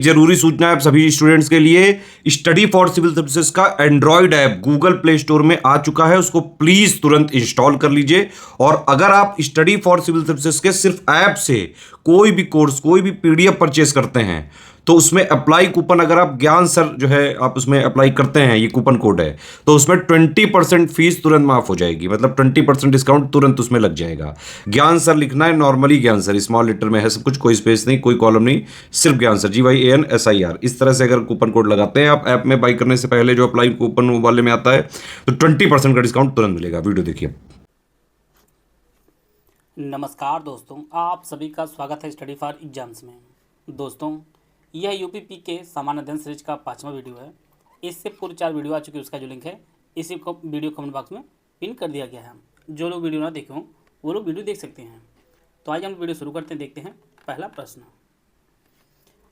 जरूरी सूचना है आप सभी स्टूडेंट्स के लिए। स्टडी फॉर सिविल सर्विसेज का Android app Google play store में आ चुका है, उसको प्लीज तुरंत इंस्टॉल कर लीजिए। और अगर आप स्टडी फॉर सिविल सर्विसेज के सिर्फ ऐप से कोई भी कोर्स, कोई भी पीडीएफ परचेस करते हैं तो उसमें अप्लाई कूपन, अगर आप ज्ञान सर जो है आप उसमें अप्लाई करते हैं, ये कूपन कोड है, तो उसमें 20% फीस तुरंत माफ हो जाएगी। मतलब 20% डिस्काउंट तुरंत उसमें लग जाएगा। ज्ञान सर लिखना है, नॉर्मली ज्ञान सर स्मॉल लेटर में है सब कुछ, कोई स्पेस नहीं, कोई कॉलम नहीं, सिर्फ ज्ञान सर GYANSIR। इस तरह से अगर कूपन कोड लगाते हैं आप ऐप में बाई करने से पहले, जो अप्लाई कूपन वाले में आता है, तो 20% का डिस्काउंट तुरंत मिलेगा। वीडियो देखिए। नमस्कार दोस्तों, आप सभी का स्वागत है स्टडी फॉर एग्जाम्स में। दोस्तों, यह यूपीपी के सामान्य अध्ययन सीरीज का 5वां वीडियो है। इससे पूर्व 4 वीडियो आ चुकी है, उसका जो लिंक है इसी को वीडियो कमेंट बॉक्स में पिन कर दिया गया है। जो लोग वीडियो ना देखे हों वो लोग वीडियो देख सकते हैं। तो आज हम वीडियो शुरू करते हैं। देखते हैं पहला प्रश्न।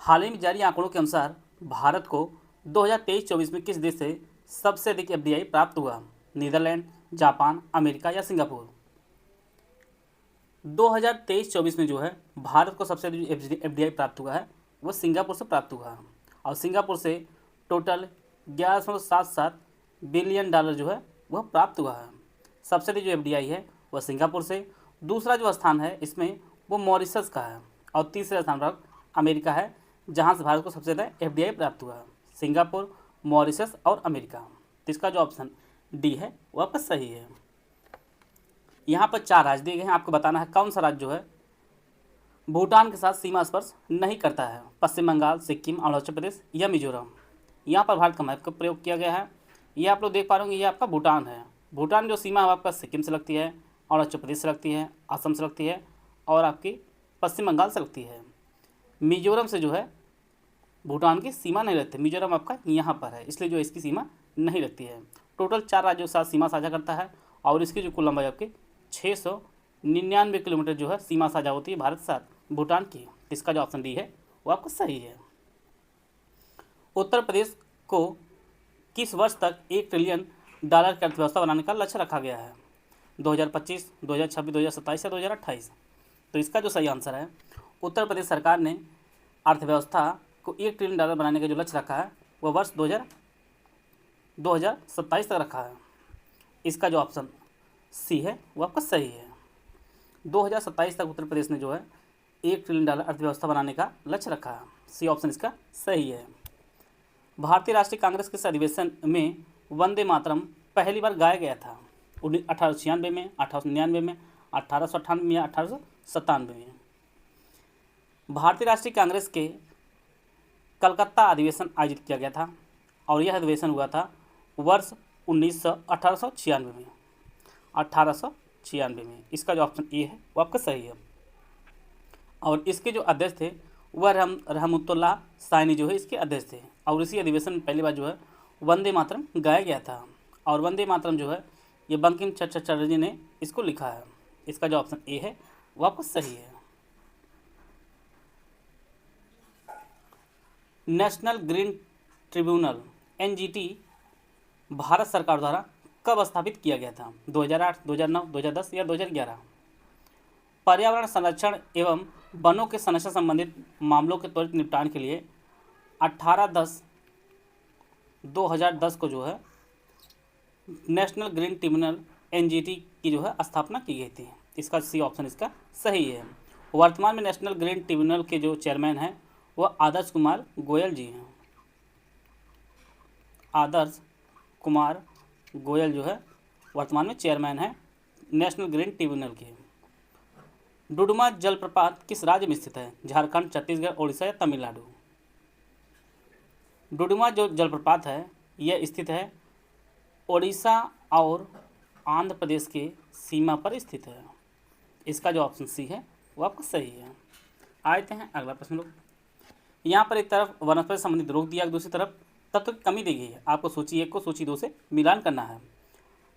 हाल ही में जारी आंकड़ों के अनुसार भारत को 2023-24 में किस देश से सबसे अधिक FDI प्राप्त हुआ? नीदरलैंड, जापान, अमेरिका या सिंगापुर? 2023-24 में जो है भारत को सबसे अधिक FDI प्राप्त हुआ है वो सिंगापुर से प्राप्त हुआ है। और सिंगापुर से टोटल 11.77 बिलियन डॉलर जो है वह प्राप्त हुआ है। सबसे अधिक जो FDI है वह सिंगापुर से। दूसरा जो स्थान है इसमें वो मॉरिशस का है। और तीसरे स्थान पर अमेरिका है, जहां से भारत को सबसे ज़्यादा FDI प्राप्त हुआ है। सिंगापुर, मॉरिशस और अमेरिका। तो इसका जो ऑप्शन डी है वो आपका सही है। यहाँ पर 4 राज्य दिए गए हैं, आपको बताना है कौन सा राज्य जो है भूटान के साथ सीमा स्पर्श नहीं करता है। पश्चिम बंगाल, सिक्किम, अरुणाचल प्रदेश या मिजोरम। यहाँ पर भारत का मैप का प्रयोग किया गया है। ये आप लोग देख पा रहे होंगे, ये आपका भूटान है। भूटान जो सीमा है आपका सिक्किम से लगती है, अरुणाचल प्रदेश से लगती है, असम से लगती है और आपकी पश्चिम बंगाल से लगती है। मिजोरम से जो है भूटान की सीमा नहीं लगती। मिजोरम आपका यहाँ पर है, इसलिए जो इसकी सीमा नहीं लगती है। टोटल 4 राज्यों के साथ सीमा साझा करता है और इसकी जो कुल लंबाई आपकी 699 किलोमीटर जो है सीमा साझा होती है भारत के साथ भूटान की। इसका जो ऑप्शन डी है वो आपको सही है। उत्तर प्रदेश को किस वर्ष तक 1 ट्रिलियन डॉलर की अर्थव्यवस्था बनाने का लक्ष्य रखा गया है? 2025, 2026, 2027 या 2028? तो इसका जो सही आंसर है, उत्तर प्रदेश सरकार ने अर्थव्यवस्था को 1 ट्रिलियन डॉलर बनाने का जो लक्ष्य रखा है वह वर्ष 2027 तक रखा है। इसका जो ऑप्शन सी है वो आपका सही है। 2027 तक उत्तर प्रदेश ने जो है 1 ट्रिलियन डॉलर अर्थव्यवस्था बनाने का लक्ष्य रखा है। सी ऑप्शन इसका सही है। भारतीय राष्ट्रीय कांग्रेस के अधिवेशन में वंदे मातरम पहली बार गाया गया था? 1896 में, 1899 में, 1898 में या 1897 में? भारतीय राष्ट्रीय कांग्रेस के कलकत्ता अधिवेशन आयोजित किया गया था और यह अधिवेशन हुआ था वर्ष 1896 में। 1896 में। इसका जो ऑप्शन ए है वो आपका सही है। और इसके जो अध्यक्ष थे वह रहमतुल्लाह साइनी जो है इसके अध्यक्ष थे। और इसी अधिवेशन में पहली बार जो है वंदे मातरम गाया गया था। और वंदे मातरम जो है ये बंकिम चंद्र चटर्जी ने इसको लिखा है। इसका जो ऑप्शन ए है वो आपका सही है। National green tribunal NGT Bharat सरकार द्वारा कब स्थापित किया गया था? 2008, 2009, 2010 या 2011? पर्यावरण संरक्षण एवं वनों के संरक्षण संबंधित मामलों के त्वरित निपटान के लिए 18/10/2010 को जो है नेशनल ग्रीन ट्रिब्यूनल NGT की जो है स्थापना की गई थी। इसका सी ऑप्शन इसका सही है। वर्तमान में नेशनल ग्रीन ट्रिब्यूनल के जो चेयरमैन हैं वह आदर्श कुमार गोयल जी हैं। आदर्श कुमार गोयल जो है वर्तमान में चेयरमैन है नेशनल ग्रीन ट्रिब्यूनल के। डुडुमा जलप्रपात किस राज्य में स्थित है? झारखंड, छत्तीसगढ़, उड़ीसा या तमिलनाडु? डुडुमा जो जलप्रपात है यह स्थित है उड़ीसा और आंध्र प्रदेश के सीमा पर स्थित है। इसका जो ऑप्शन सी है वो आपका सही है। आते हैं अगला प्रश्न लोग। यहाँ पर एक तरफ वनस्पति संबंधित रोग दिया, दूसरी तरफ तत्व की कमी दी गई है। आपको सूची 1 को सूची 2 से मिलान करना है।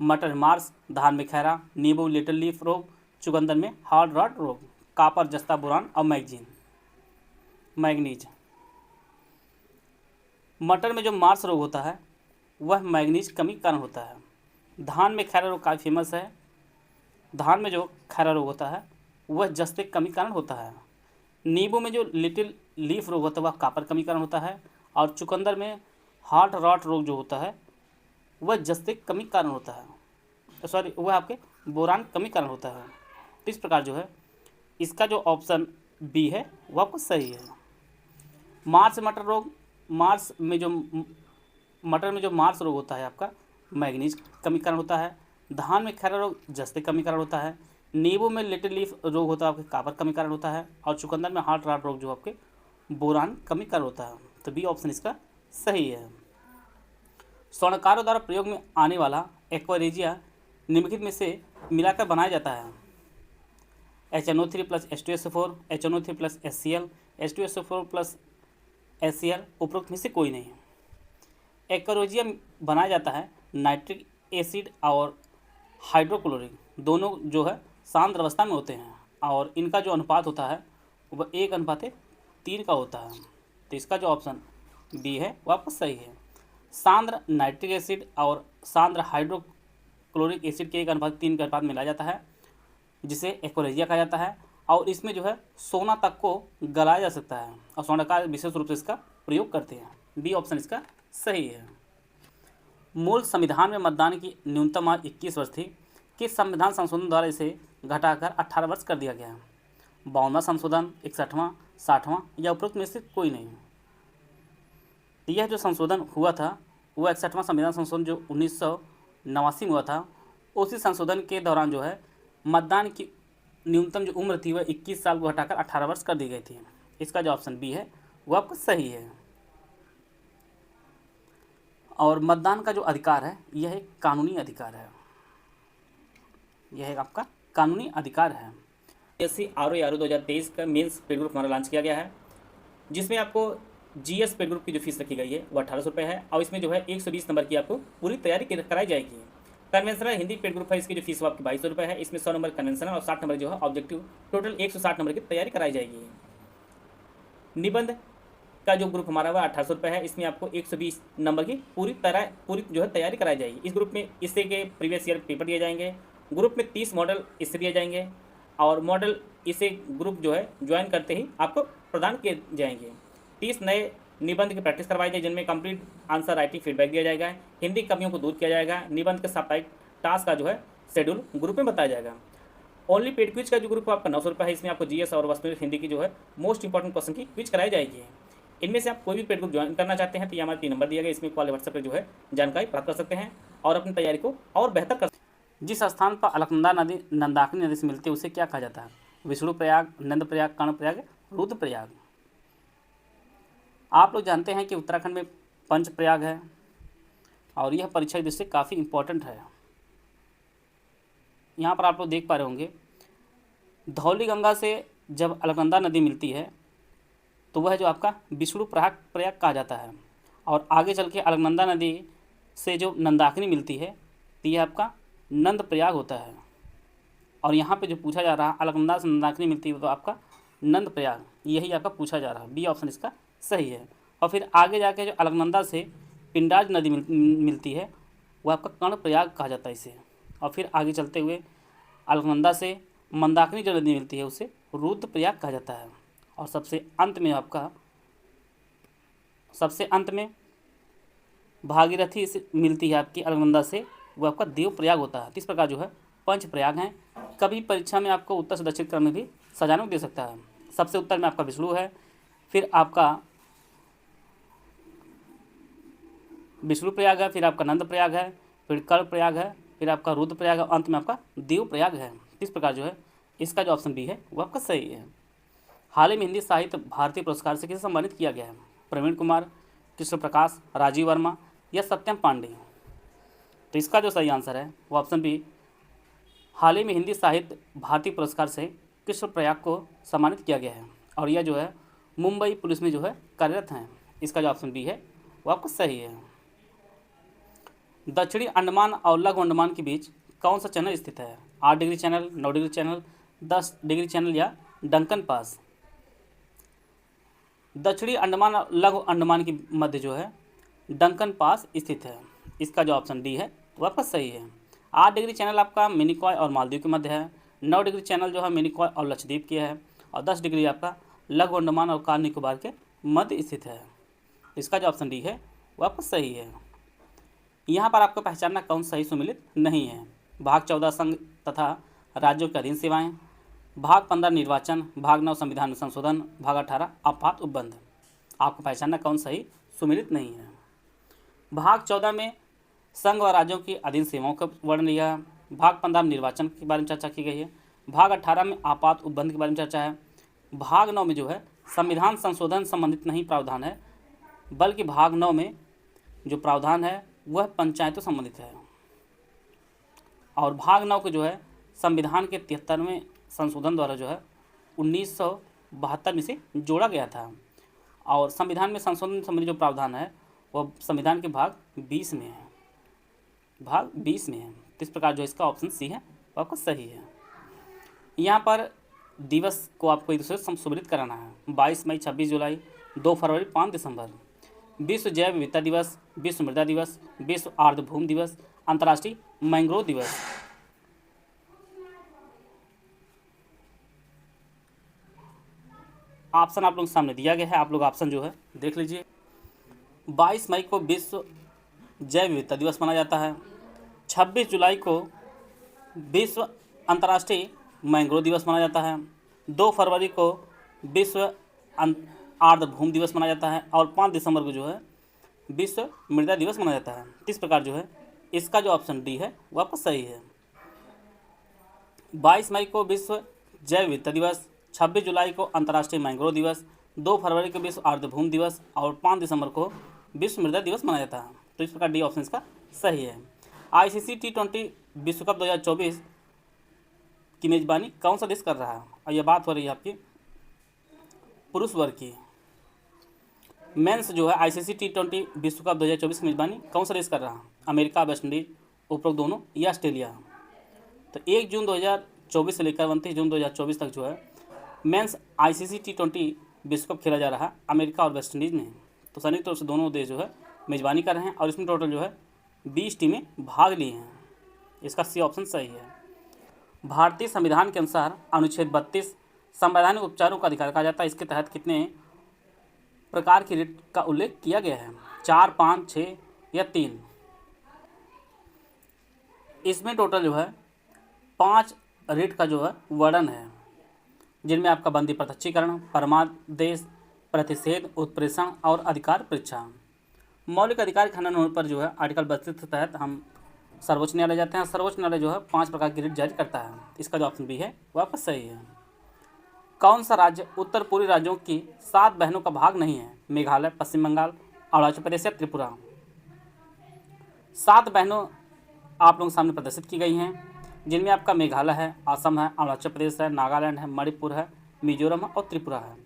मटर मार्स, धान में खैरा, नींबू लिटिल लीफ रोग, चुकंदर में हार्ड रॉट रोग, कापर, जस्ता, बोरान और मैग्नीज। मटर में जो मार्स रोग होता है वह मैग्नीज कमी के कारण होता है। धान में खैरा रोग काफ़ी फेमस है। धान में जो खैरा रोग होता है वह जस्ते कमी के कारण होता है। नींबू में जो लिटिल लीफ रोग होता है वह कापर कमी कारण होता है, और चुकंदर में हार्ट रॉट रोग जो होता है वह जस्ते कमी कारण होता है, सॉरी वह आपके बोरान कमी कारण होता है। तो इस प्रकार जो है इसका जो ऑप्शन बी है वह आपको सही है। मार्स मटर रोग, मार्स में जो मटर में जो मार्स रोग होता है आपका मैग्नीज कमी कारण होता है। धान में खैरा रोग जस्ते कमी कारण होता है। नींबू में लिटिल लीफ रोग होता है आपके कापर कमी कारण होता है, और चुकंदर में हार्ट रॉट रोग जो आपके बोरान कमी कारण होता है। तो बी ऑप्शन इसका सही है। स्वर्णकारों द्वारा प्रयोग में आने वाला एक्वारेजिया निम्नलिखित में से मिलाकर बनाया जाता है। HNO3 + H2SO4, HNO3 + HCl, H2SO4 + HCl उपरोक्त में से कोई नहीं। एक्वारेजिया बनाया जाता है नाइट्रिक एसिड और हाइड्रोक्लोरिक दोनों जो है सांद्र अवस्था में होते हैं, और इनका जो अनुपात होता है वह 1:3 का होता है। तो इसका जो ऑप्शन बी है वह आपको सही है। सांद्र नाइट्रिक एसिड और सांद्र हाइड्रोक्लोरिक एसिड के 1:3 के अनुपात में मिलाया जाता है, जिसे एक्वारेजिया कहा जाता है, और इसमें जो है सोना तक को गलाया जा सकता है, और स्वर्णकार विशेष रूप से इसका प्रयोग करते हैं। बी ऑप्शन इसका सही है। मूल संविधान में मतदान की न्यूनतम आयु 21 वर्ष थी, किस संविधान संशोधन द्वारा इसे घटाकर 18 वर्ष कर दिया गया है? 52वां संशोधन, 61वां, 60वां या उपरोक्त में से कोई नहीं। यह जो संशोधन हुआ था वह 61वां संविधान संशोधन जो 1989 में हुआ था, उसी संशोधन के दौरान जो है मतदान की न्यूनतम जो उम्र थी वह 21 साल को हटाकर 18 वर्ष कर दी गई थी। इसका जो ऑप्शन बी है वह आपका सही है। और मतदान का जो अधिकार है यह एक कानूनी अधिकार है, यह एक आपका कानूनी अधिकार है। एससी RO 2023 का मेंस पेड ग्रुप हमारा लॉन्च किया गया है, जिसमें आपको GS पेड ग्रुप की जो फीस रखी गई है वो 1800 रुपये है, और इसमें जो है 120 नंबर की आपको पूरी तैयारी कराई जाएगी। कन्वेंशनल हिंदी पेड ग्रुप है, इसकी जो फीस वो आपकी 2200 रुपये है। इसमें 100 नंबर कन्वेंशनल और 60 नंबर जो है ऑब्जेक्टिव, टोटल 160 नंबर की तैयारी कराई जाएगी। निबंध का जो ग्रुप हमारा हुआ 1800 रुपये है, इसमें आपको 120 नंबर की पूरी जो है तैयारी कराई जाएगी। इस ग्रुप में इससे के प्रीवियस ईयर पेपर दिए जाएंगे। ग्रुप में 30 मॉडल इससे दिए जाएंगे, और मॉडल इसे ग्रुप जो है ज्वाइन करते ही आपको प्रदान किए जाएंगे। 30 नए निबंध की प्रैक्टिस करवाई जाए, जिनमें कंप्लीट आंसर राइटिंग फीडबैक दिया जाएगा। हिंदी कमियों को दूर किया जाएगा। निबंध के साप्ताहिक टास्क का जो है शेड्यूल ग्रुप में बताया जाएगा। ओनली पेड क्विज का जो ग्रुप आपका 900 रुपये है, इसमें आपको GS और वस्तुनिष्ठ हिंदी की जो है मोस्ट इंपॉर्टेंट क्वेश्चन की क्विज कराई जाएगी। इनमें से आप कोई भी पेड ग्रुप ज्वाइन करना चाहते हैं तो ये हमारे 3 नंबर दिया गया, इसमें कॉल व्हाट्सएप पर जो है जानकारी प्राप्त कर सकते हैं और अपनी तैयारी को और बेहतर कर सकते हैं। जिस स्थान पर अलकनंदा नदी नंदाकिनी नदी से मिलती है उसे क्या कहा जाता है? विष्णु प्रयाग, नंद प्रयाग, कर्ण प्रयाग, रुद्र प्रयाग। आप लोग जानते हैं कि उत्तराखंड में पंच प्रयाग है, और यह परीक्षा की दृष्टि से काफ़ी इम्पोर्टेंट है। यहाँ पर आप लोग देख पा रहे होंगे, धौली गंगा से जब अलकनंदा नदी मिलती है तो वह जो आपका विष्णु प्रयाग कहा जाता है, और आगे चल के अलकनंदा नदी से जो नंदाकिनी मिलती है तो यह आपका नंद प्रयाग होता है। और यहाँ पे जो पूछा जा रहा है अलकनंदा से नंदाकिनी मिलती है तो आपका नंद प्रयाग, यही आपका पूछा जा रहा है। बी ऑप्शन इसका सही है। और फिर आगे जाके जो अलकनंदा से पिंडाज नदी मिलती है वो आपका कर्ण प्रयाग कहा जाता है इसे। और फिर आगे चलते हुए अलकनंदा से मंदाकिनी जो नदी मिलती है उसे रुद्र प्रयाग कहा जाता है। और सबसे अंत में भागीरथी से मिलती है आपकी अलकनंदा से, वो आपका देव प्रयाग होता है। इस प्रकार जो है पंच प्रयाग हैं। कभी परीक्षा में आपको उत्तर से दक्षिण क्रम में भी सजाने को दे सकता है। सबसे उत्तर में आपका विष्णु है, फिर आपका विष्णु प्रयाग है, फिर आपका नंद प्रयाग है, फिर कर्ण प्रयाग है, फिर आपका रुद्र प्रयाग है, अंत में आपका देव प्रयाग है। इस प्रकार जो है इसका जो ऑप्शन बी है वो आपका सही है। हाल ही में हिंदी साहित्य भारतीय पुरस्कार से किसे सम्मानित किया गया है? प्रवीण कुमार, कृष्ण प्रकाश, राजीव वर्मा या सत्यम पांडे। तो इसका जो सही आंसर है वो ऑप्शन बी, हाल ही में हिंदी साहित्य भारतीय पुरस्कार से कृष्ण प्रयाग को सम्मानित किया गया है, और यह जो है मुंबई पुलिस में जो है कार्यरत हैं। इसका जो ऑप्शन बी है वो आपको सही है। दक्षिणी अंडमान और लघु अंडमान के बीच कौन सा चैनल स्थित है? 8 degree channel, 9 degree channel, 10 degree channel या डंकन पास। दक्षिणी अंडमान और लघु अंडमान के मध्य जो है डंकन पास स्थित है। इसका जो ऑप्शन डी है वो आपका सही है। 8 डिग्री चैनल आपका मिनिकॉय और मालदीव के मध्य है। 9 डिग्री चैनल जो है मिनिकॉय और लक्षद्वीप की है, और 10 डिग्री आपका लघु अंडमान और कार निकोबार के मध्य स्थित है। इसका जो ऑप्शन डी है वो आपका सही है। यहाँ पर आपको पहचानना कौन सही सुमिलित नहीं है। भाग 14 संघ तथा राज्यों के अधीन सेवाएं, भाग 15 निर्वाचन, भाग 9 संविधान में संशोधन, भाग 18 आपात उपबंध। आपको पहचानना कौन सही सुमिलित नहीं है। भाग 14 में संघ व राज्यों की अधीन सेवाओं का वर्णन लिया है। भाग 15 में निर्वाचन के बारे में चर्चा की गई है। भाग 18 में आपात उपबंध के बारे में चर्चा है। भाग 9 में जो है संविधान संशोधन संबंधित नहीं प्रावधान है, बल्कि भाग 9 में जो प्रावधान है वह पंचायतों संबंधित है। और भाग 9 को जो है संविधान के 73वें संशोधन द्वारा जो है 1972 में से जोड़ा गया था। और संविधान में संशोधन संबंधी जो प्रावधान है वह संविधान के भाग 20 में है, भाग 20 में है। तो इस प्रकार जो इसका ऑप्शन सी है वो आपका सही है। यहाँ पर दिवस को आपको एक दूसरे से सुमिलित कराना है। 22 मई, 26 जुलाई, 2 फरवरी, 5 दिसंबर। विश्व जैव विविधता दिवस, विश्व मृदा दिवस, विश्व आर्द्रभूमि दिवस, अंतर्राष्ट्रीय मैंग्रोव दिवस। ऑप्शन आप लोगों के सामने दिया गया है, आप लोग ऑप्शन जो है देख लीजिए। 22 मई को विश्व जैव विविधता दिवस मनाया जाता है। 26 जुलाई को विश्व अंतर्राष्ट्रीय मैंग्रोव दिवस मनाया जाता है। 2 फरवरी को विश्व आर्द्रभूमि दिवस मनाया जाता है। और 5 दिसंबर को जो है विश्व मृदा दिवस मनाया जाता है। इस प्रकार जो है इसका जो ऑप्शन डी है वह आपका सही है। 22 मई को विश्व जैव विविधता दिवस, 26 जुलाई को अंतर्राष्ट्रीय मैंग्रोव दिवस, 2 फरवरी को विश्व आर्द्रभूमि दिवस और 5 दिसंबर को विश्व मृदा दिवस मनाया जाता है। तो इस प्रकार डी ऑप्शन इसका सही है। ICC T20 विश्व कप 2024 की मेजबानी कौन सा देश कर रहा है? और यह बात हो रही है आपकी पुरुष वर्ग की। मेंस जो है ICC T20 विश्व कप 2024 की मेजबानी कौन सा देश कर रहा है? अमेरिका, वेस्ट इंडीज, उपरोक्त दोनों या ऑस्ट्रेलिया? तो 1 जून 2024 से लेकर 29 जून 2024 तक जो है मेंस ICC T20 विश्व कप खेला जा रहा है अमेरिका और वेस्ट इंडीज़ में। तो संयुक्त रूप से दोनों देश जो है मेजबानी कर रहे हैं और इसमें टोटल जो है 20 टीमें भाग ली हैं। इसका सी ऑप्शन सही है। भारतीय संविधान के अनुसार अनुच्छेद 32 संवैधानिक उपचारों का अधिकार कहा जाता है। इसके तहत कितने प्रकार की रिट का उल्लेख किया गया है? 4, 5, 6 या 3? इसमें टोटल जो है 5 रिट का जो है वर्णन है, जिनमें आपका बंदी प्रत्यक्षीकरण, परमादेश, प्रतिषेध, उत्प्रेषण और अधिकार परीक्षा। मौलिक अधिकार खनन होने पर जो है आर्टिकल 32 के तहत हम सर्वोच्च न्यायालय जाते हैं। सर्वोच्च न्यायालय जो है 5 प्रकार की रिट जारी करता है। इसका जो ऑप्शन बी है वह आपका सही है। कौन सा राज्य उत्तर पूर्वी राज्यों की 7 बहनों का भाग नहीं है? मेघालय, पश्चिम बंगाल, अरुणाचल प्रदेश या त्रिपुरा? 7 बहनों आप लोगों के सामने प्रदर्शित की गई हैं, जिनमें आपका मेघालय है, असम है, अरुणाचल प्रदेश है, नागालैंड है, मणिपुर है, मिजोरम है और त्रिपुरा है।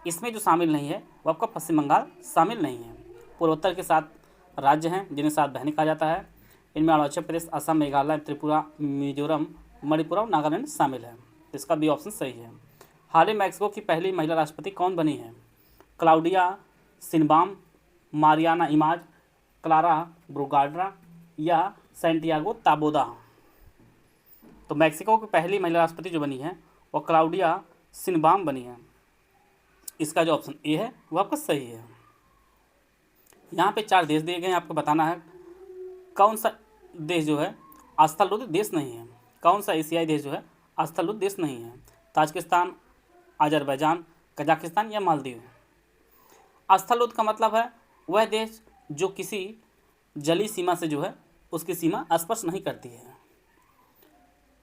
इसमें जो शामिल नहीं है वो आपका पश्चिम बंगाल शामिल नहीं है। पूर्वोत्तर के 7 राज्य हैं जिन्हें 7 बहनें कहा जाता है। इनमें अरुणाचल प्रदेश, असम, मेघालय, त्रिपुरा, मिजोरम, मणिपुर और नागालैंड शामिल है। इसका भी ऑप्शन सही है। हाल ही मैक्सिको की पहली महिला राष्ट्रपति कौन बनी है? Claudia Sheinbaum, Mariana Imaz, Clara Brugada या सैंटियागो ताबोदा? तो मैक्सिको की पहली महिला राष्ट्रपति जो बनी है वो क्लाउडिया शिनबाम बनी है। इसका जो ऑप्शन ए है वो आपका सही है। यहाँ पे 4 देश दिए गए हैं, आपको बताना है कौन सा देश जो है स्थलरुद्ध देश नहीं है। कौन सा एशियाई देश जो है स्थलरुद्ध देश नहीं है? ताजिकिस्तान, अजरबैजान, कजाकिस्तान या मालदीव? स्थलरुद्ध का मतलब है वह देश जो किसी जलीय सीमा से जो है उसकी सीमा स्पर्श नहीं करती है।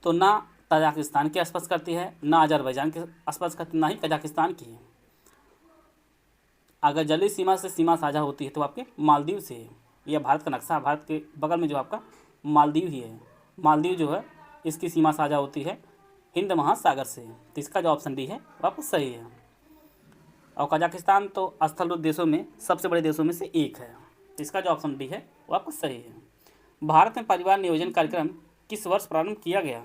तो ना ताजिकिस्तान की स्पर्श करती है, ना अजरबैजान की स्पर्श करती है, ना ही कजाकिस्तान की है। अगर जलीय सीमा से सीमा साझा होती है तो आपके मालदीव से है। यह भारत का नक्शा, भारत के बगल में जो आपका मालदीव ही है। मालदीव जो है इसकी सीमा साझा होती है हिंद महासागर से। तो इसका जो ऑप्शन डी है वो आपको सही है। और कजाकिस्तान तो स्थलरुद्ध देशों में सबसे बड़े देशों में से एक है। तो इसका जो ऑप्शन डी है वो आपको सही है। भारत में परिवार नियोजन कार्यक्रम किस वर्ष प्रारंभ किया गया?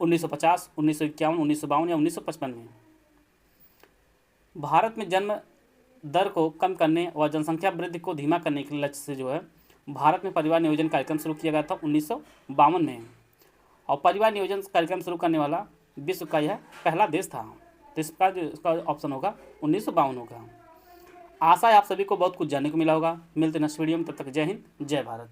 1950, 1951, 1952 या 1955 में? भारत में जन्म दर को कम करने और जनसंख्या वृद्धि को धीमा करने के लक्ष्य से जो है भारत में परिवार नियोजन कार्यक्रम शुरू किया गया था 1952 में। और परिवार नियोजन कार्यक्रम शुरू करने वाला विश्व का यह पहला देश था। तो इसका जो इसका ऑप्शन होगा 1952 होगा। आशा है आप सभी को बहुत कुछ जानने को मिला होगा। मिलते हैं नेक्स्ट वीडियो में, तब तक जय हिंद जय भारत।